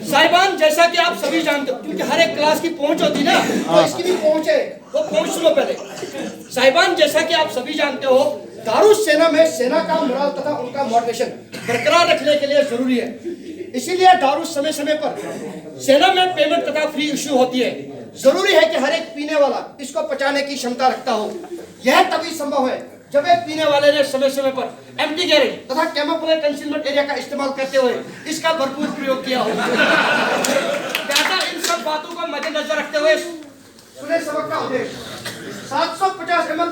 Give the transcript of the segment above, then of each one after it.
साहिबान, जैसा कि आप सभी जानते हो, क्योंकि हर एक क्लास की पहुंच होती ना, तो इसकी भी पहुंच है, वो पहुंच सुनो पहले। साहिबान, जैसा कि आप सभी जानते हो, दारुस सेना में सेना का मोरल तथा उनका मोटिवेशन बरकरार रखने के लिए जरूरी है। इसीलिए दारुस समय समय पर सेना में पेमेंट तथा फ्री इश्यू होती है। जरूरी है कि हर एक पीने वाला इसको पचाने की क्षमता रखता हो। यह तभी संभव है जब एक पीने वाले ने समय समय पर एम्प्टी गैरेज तथा कैमोफ्लेज कंसीलमेंट एरिया का इस्तेमाल करते हुए इसका भरपूर प्रयोग किया हो। लिहाजा इन सब बातों को मद्देनजर रखते हुए सुने सबक का उद्देश्य 750 ml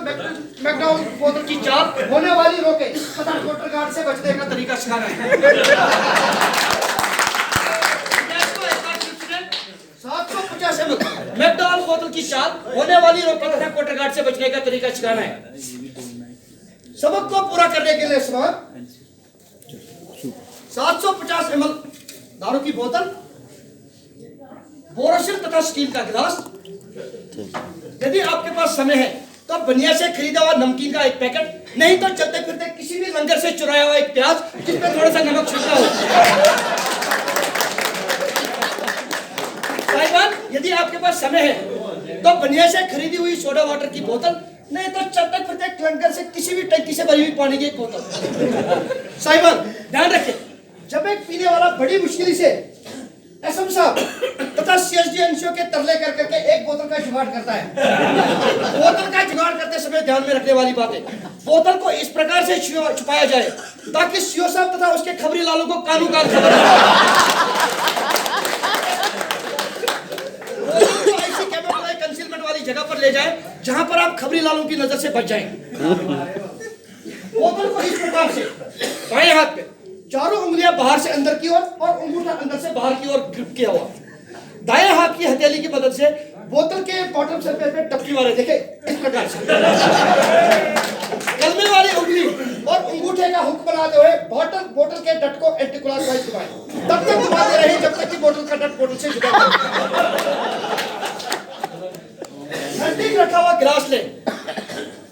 मैकडॉल बोतल की चाल होने वाली रोके तथा मोटर गार्ड से बचने का तरीका सिखाना है। 750 ml मैकडॉल बोतल की चाल होने वाली रोके तथा मोटर गार्ड से बचने का तरीका सिखाना है। सबक को पूरा करने के लिए सवाल 750 ml दारू की बोतल, बोरोसिल तथा स्टील का गिलास। यदि आपके पास समय है तो बनिया से खरीदा हुआ नमकीन का एक पैकेट, नहीं तो चलते फिरते किसी भी लंगर से चुराया हुआ एक प्याज जिसमें थोड़ा सा नमक छिड़का हो। साहिबान, यदि आपके पास समय है तो बनिया से खरीदी हुई सोडा वाटर की बोतल, नहीं तो चलते फिरते लंगर से किसी भी टंकी से भरी हुई पानी की एक बोतल। साहिबान, ध्यान रखें, जब एक पीने वाला बड़ी मुश्किल से एसएम साहब तथा सीएसडी एनसीओ के तरले कर करके एक बोतल का जुगाड़ करता है। बोतल का जुगाड़ करते समय ध्यान में रखने वाली बात है, बोतल को इस प्रकार से छुपाया जाए ताकि सीओ साहब तथा उसके खबरी लालों को कानून का खबर ऐसी कैमोफ्लेज कंसीलमेंट वाली जगह पर ले जाए जहां पर आप खबरी लालों की नजर से बच जाएं। बोतल को इस प्रकार से बाएं हाथ पे चारों उंगलियां बाहर से अंदर की ओर और अंगूठा अंदर से बाहर की ओर ग्रिप किया हुआ, दाएं हाथ की हथेली की मदद से बोतल के बॉटम सरफेस पे टपकी मारे, देखे इस प्रकार से। कलमे वाली उंगली और अंगूठे का हुक बनाते हुए बोतल के डट को एंटी क्लॉकवाइज घुमाएं, तब तक घुमाते रहे जब तक कि बोतल का डट बोतल से जुड़ा हो। नजदीक रखा हुआ गिलास ले,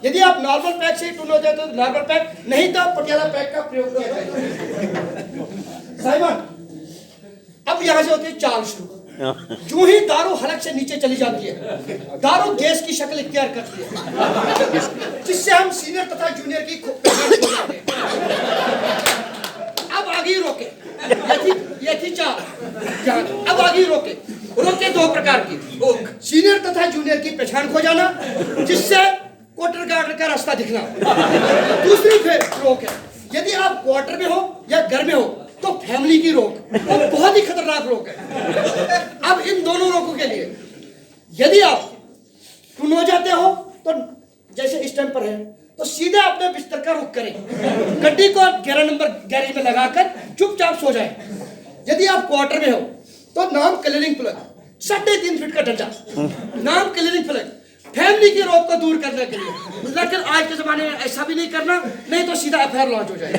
यदि आप नॉर्मल पैक से टून हो जाए तो नॉर्मल पैक, नहीं तो पटियाला पैक का प्रयोग किया जाए। साहिबान, अब यहां से होती है चाल शुरू। जो ही दारू हलक से नीचे चली जाती है, दारू गैस की शक्ल इख्तियार करती है, जिससे हम सीनियर तथा जूनियर की पहचान हो जाते हैं। अब आगे रोके, ये थी चाल। अब आगे रोके दो प्रकार की, सीनियर तथा जूनियर की पहचान खो जाना, जिससे क्वार्टर गार्ड का रास्ता दिखना। दूसरी रोक है, यदि आप क्वार्टर में हो या घर में हो तो फैमिली की रोक, वो बहुत ही खतरनाक रोक है। अब इन दोनों रोकों के लिए यदि आप टून हो जाते हो तो जैसे इस टाइम पर है तो सीधे अपने बिस्तर का रुख करें, गड्डी को 11 नंबर गैरेज में लगाकर चुपचाप सो जाएं। यदि आप क्वार्टर में हो तो नाम क्लीनिंग प्लग, 3.5 फीट का डंडा, नाम क्लीनिंग प्लग, फैमिली की रोक को दूर करने के लिए। लेकिन आज के जमाने में ऐसा भी नहीं करना, नहीं तो सीधा एफआईआर लॉन्च हो जाएगा।